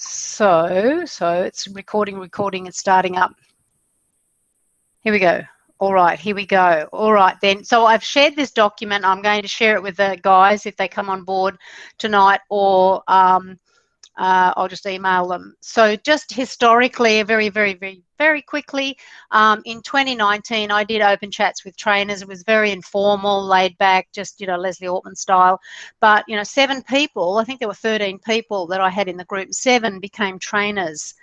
So it's recording, it's starting up. Here we go. All right, here we go. All right then. So I've shared this document. I'm going to share it with the guys if they come on board tonight, or I'll just email them. So just historically, very quickly, in 2019, I did open chats with trainers. It was very informal, laid back, just, you know, Leslie Ortman style. But, you know, 7 people, I think there were 13 people that I had in the group, 7 became trainers.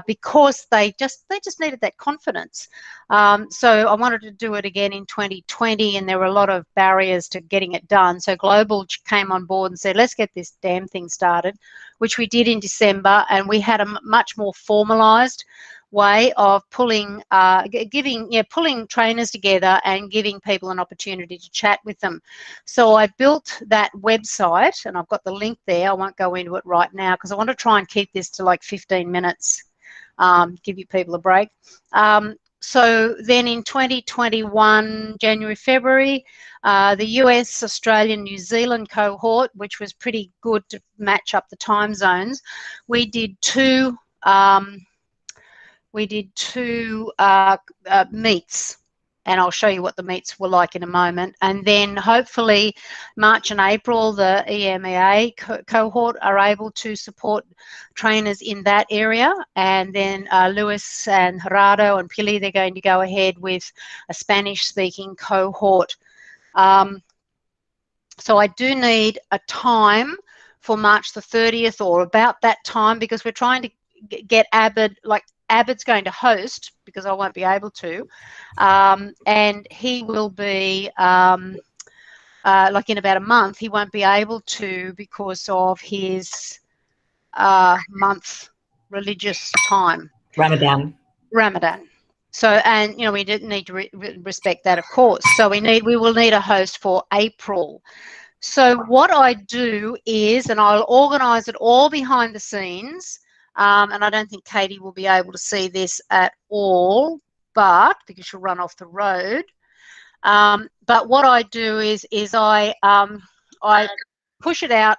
Because they just needed that confidence. So I wanted to do it again in 2020, and there were a lot of barriers to getting it done. So Global came on board and said, let's get this damn thing started, which we did in December, and we had a much more formalized way of pulling trainers together and giving people an opportunity to chat with them. So I built that website, and I've got the link there. I won't go into it right now because I want to try and keep this to like 15 minutes, give you people a break. So then in 2021, January, February, the US, Australian, New Zealand cohort, which was pretty good to match up the time zones, we did two meets, and I'll show you what the meets were like in a moment. And then hopefully March and April, the EMEA cohort are able to support trainers in that area. And then Luis and Gerardo and Pili, they're going to go ahead with a Spanish-speaking cohort. So I do need a time for March the 30th or about that time, because we're trying to get Abbott's going to host, because I won't be able to, and he will be like in about a month. He won't be able to because of his month religious time, Ramadan. So, and you know, we didn't need to respect that, of course. So we will need a host for April. So what I do is, and I'll organise it all behind the scenes. And I don't think Katie will be able to see this at all, but because she'll run off the road. But what I do is I push it out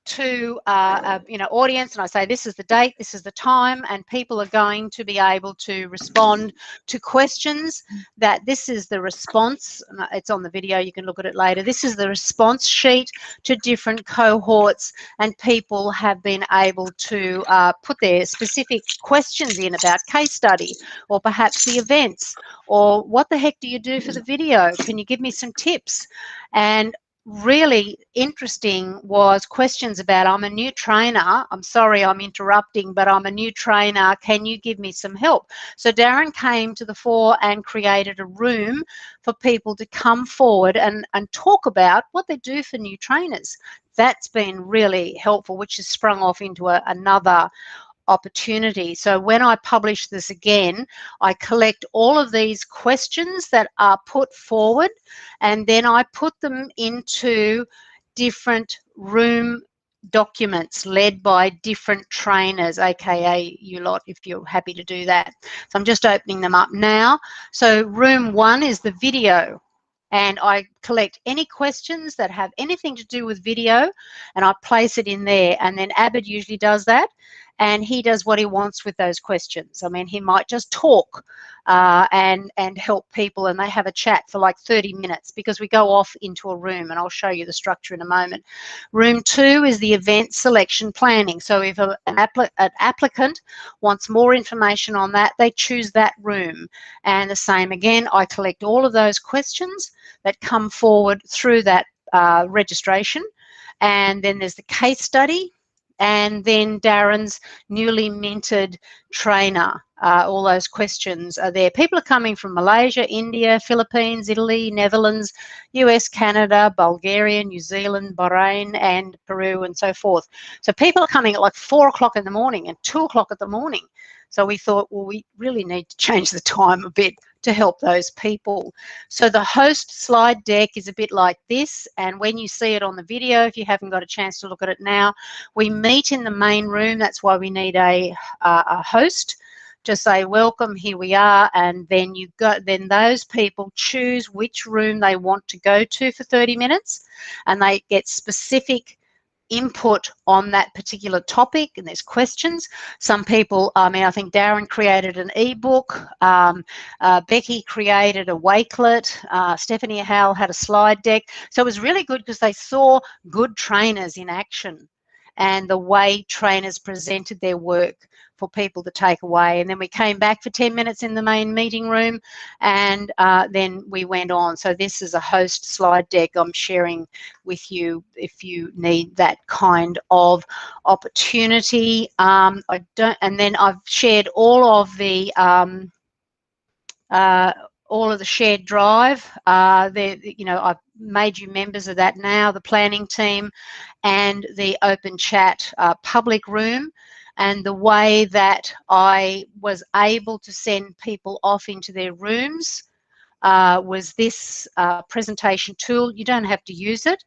to audience, and I say, this is the date, this is the time, and people are going to be able to respond to questions. That this is the response. It's on the video, you can look at it later. This is the response sheet to different cohorts, and people have been able to put their specific questions in about case study, or perhaps the events, or what the heck do you do for the video? Can you give me some tips? And really interesting was questions about, I'm a new trainer, I'm sorry I'm interrupting, but I'm a new trainer, can you give me some help? So Darren came to the fore and created a room for people to come forward and talk about what they do for new trainers. That's been really helpful, which has sprung off into another opportunity. So when I publish this again, I collect all of these questions that are put forward, and then I put them into different room documents led by different trainers, aka you lot, if you're happy to do that. So I'm just opening them up now. So room 1 is the video, and I collect any questions that have anything to do with video, and I place it in there. And then Abid usually does that, and he does what he wants with those questions. I mean, he might just talk and help people, and they have a chat for like 30 minutes, because we go off into a room, and I'll show you the structure in a moment. Room 2 is the event selection planning. So if an applicant wants more information on that, they choose that room. And the same again, I collect all of those questions that come forward through that registration. And then there's the case study, and then Darren's newly minted trainer. All those questions are there. People are coming from Malaysia, India, Philippines, Italy, Netherlands, US, Canada, Bulgaria, New Zealand, Bahrain, and Peru, and so forth. So people are coming at like 4 o'clock in the morning and 2 o'clock in the morning. So we thought, well, we really need to change the time a bit to help those people. So the host slide deck is a bit like this, and when you see it on the video, if you haven't got a chance to look at it now, we meet in the main room. That's why we need a host to say, welcome, here we are, and then then those people choose which room they want to go to for 30 minutes, and they get specific input on that particular topic, and there's questions. Some people, I mean, I think Darren created an ebook, Becky created a wakelet, Stephanie Howell had a slide deck. So it was really good because they saw good trainers in action and the way trainers presented their work for people to take away. And then we came back for 10 minutes in the main meeting room, and then we went on. So this is a host slide deck I'm sharing with you if you need that kind of opportunity. And then I've shared all of the shared drive. You know, I've made you members of that now, the planning team and the Open Chat public room. And the way that I was able to send people off into their rooms was this presentation tool. You don't have to use it,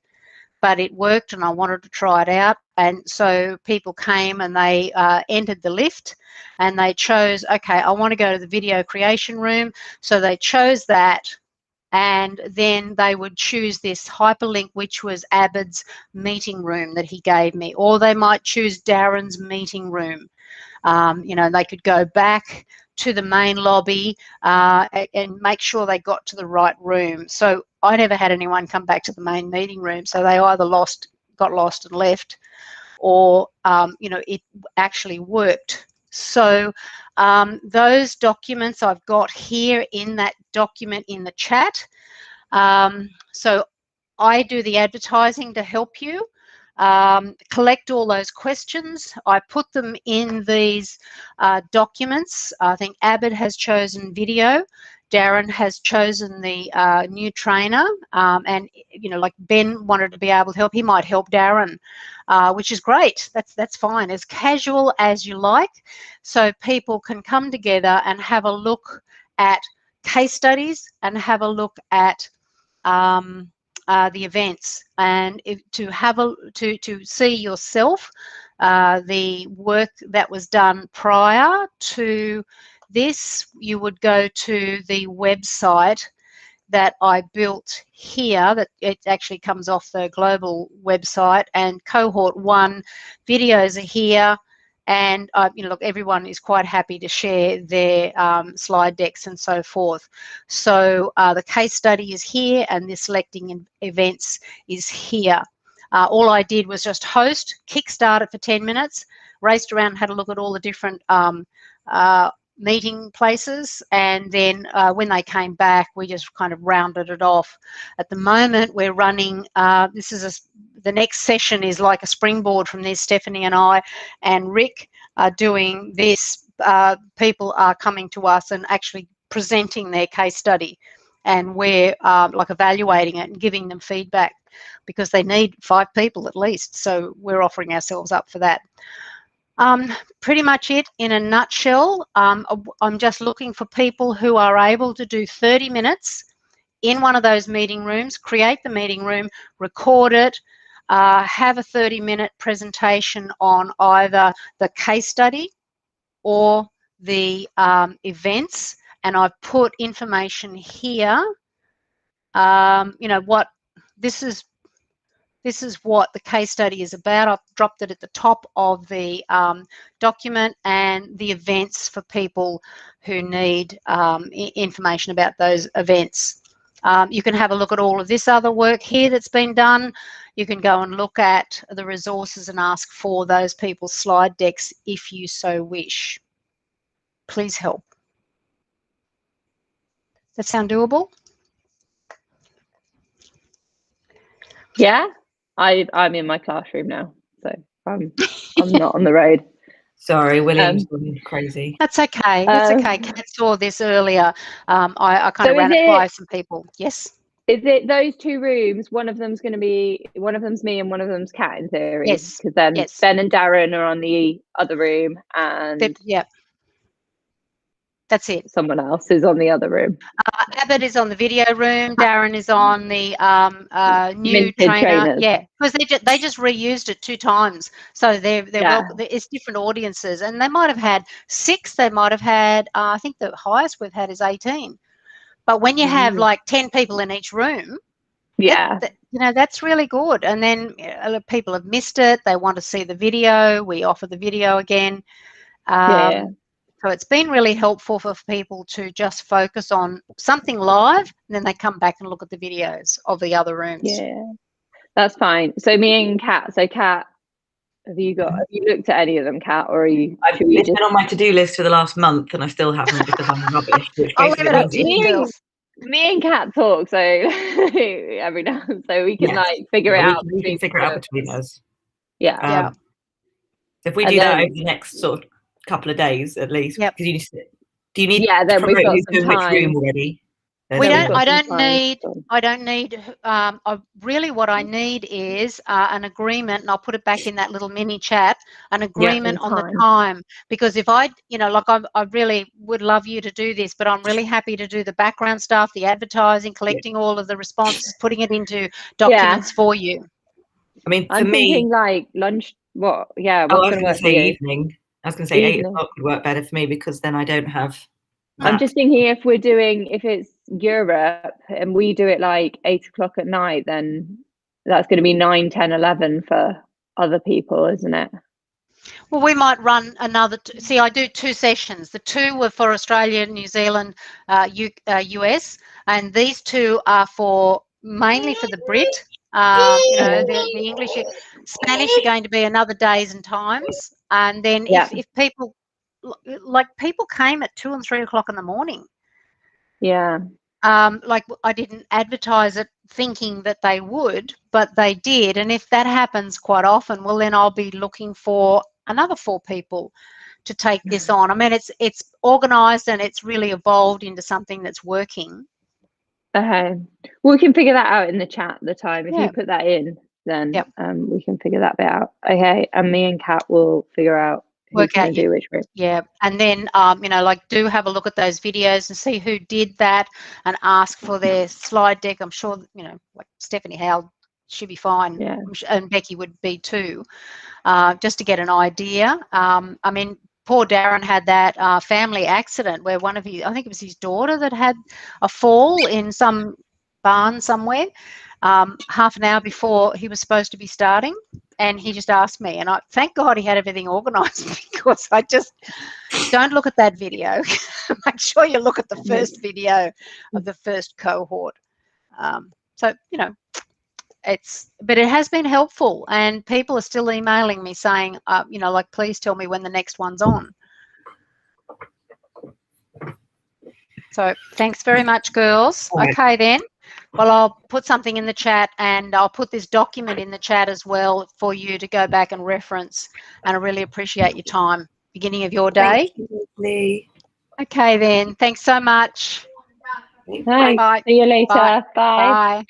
but it worked and I wanted to try it out. And so people came and they entered the lift and they chose, okay, I want to go to the video creation room. So they chose that, and then they would choose this hyperlink, which was Abid's meeting room that he gave me, or they might choose Darren's meeting room. You know, they could go back to the main lobby and make sure they got to the right room. So I never had anyone come back to the main meeting room, so they either got lost and left, or you know, it actually worked. So those documents I've got here in that document in the chat. So I do the advertising to help you. Collect all those questions. I put them in these documents. I think Abid has chosen video. Darren has chosen the new trainer, and you know, like Ben wanted to be able to help. He might help Darren, which is great. That's fine. As casual as you like, so people can come together and have a look at case studies and have a look at the events, and to see yourself the work that was done prior to this. You would go to the website that I built here, that it actually comes off the global website, and cohort 1 videos are here. And you know, look, everyone is quite happy to share their slide decks and so forth. So the case study is here, and the selecting events is here. All I did was just host, kickstart it for 10 minutes, raced around and had a look at all the different meeting places, and then when they came back, we just kind of rounded it off. At the moment, we're running, the next session is like a springboard from this. Stephanie and I and Rick are doing this. People are coming to us and actually presenting their case study, and we're like evaluating it and giving them feedback, because they need 5 people at least. So we're offering ourselves up for that. Pretty much it in a nutshell. I'm just looking for people who are able to do 30 minutes in one of those meeting rooms, create the meeting room, record it, have a 30-minute presentation on either the case study or the events. And I've put information here. You know what, this is what the case study is about. I've dropped it at the top of the document, and the events for people who need information about those events. You can have a look at all of this other work here that's been done. You can go and look at the resources and ask for those people's slide decks if you so wish. Please help. That sound doable? Yeah, I'm in my classroom now, so I'm not on the road. Sorry, William's gone crazy. That's okay. That's okay. Kat saw this earlier. I kind of ran it by some people. Yes. Is it those 2 rooms? One of them's going to be, one of them's me and one of them's Kat in theory. Yes. Because then yes. Ben and Darren are on the other room, and yeah. That's it. Someone else is on the other room. Abid is on the video room. Darren is on the new trainer. Trainers. Yeah, because they just reused it 2 times, so it's different audiences, and they might have had 6. They might have had I think the highest we've had is 18. But when you have like 10 people in each room, Yeah. You know, that's really good. And then people have missed it. They want to see the video. We offer the video again. Yeah. So it's been really helpful for people to just focus on something live, and then they come back and look at the videos of the other rooms. Yeah, that's fine. So me and Kat. So Kat, have you looked at any of them, Kat, or are you? It's been on my to-do list for the last month, and I still haven't because I'm rubbish. Which I'll leave it up to you, girls. Me and Kat talk so every now and so we can figure it out. We can figure it out between us. Yeah. So if we do that over the next sort of couple of days at least, because do you need then we've got who's some doing which time. room already? We don't. I don't need. Really, what I need is an agreement, and I'll put it back in that little mini chat. An agreement on the time, because if I, like I really would love you to do this, but I'm really happy to do the background stuff, the advertising, collecting all of the responses, putting it into documents for you. I mean, I'm thinking like lunch. What? Yeah. I was going to say evening. I was going to say 8 o'clock would work better for me because then I don't have. I'm just thinking if it's Europe and we do it like 8 o'clock at night, then that's going to be 9, 10, 11 for other people, isn't it? Well, we might run another. See, I do 2 sessions. The 2 were for Australia, New Zealand, US, and these 2 are mainly for the Brit. The English, Spanish are going to be another days and times, and then if people came at 2 and 3 o'clock in the morning. Yeah. I didn't advertise it thinking that they would, but they did. And if that happens quite often, well, then I'll be looking for another 4 people to take this on. I mean, it's organised and it's really evolved into something that's working. Okay. We can figure that out in the chat, the time. If you put that in, then we can figure that bit out. Okay. And me and Kat will figure out who's going to do which room. Yeah. And then, do have a look at those videos and see who did that and ask for their slide deck. I'm sure, like Stephanie Howell, she'd be fine. Yeah. And Becky would be too, just to get an idea. I mean, poor Darren had that family accident where I think it was his daughter that had a fall in some barn somewhere half an hour before he was supposed to be starting. And he just asked me, and thank God he had everything organised, because I just don't look at that video. Make sure you look at the first video of the first cohort. But it has been helpful, and people are still emailing me saying, please tell me when the next one's on. So thanks very much, girls. Okay, then. Well, I'll put something in the chat, and I'll put this document in the chat as well for you to go back and reference. And I really appreciate your time, beginning of your day. Thank you, Lee. Okay, then. Thanks so much. Bye. See you later. Bye. Bye.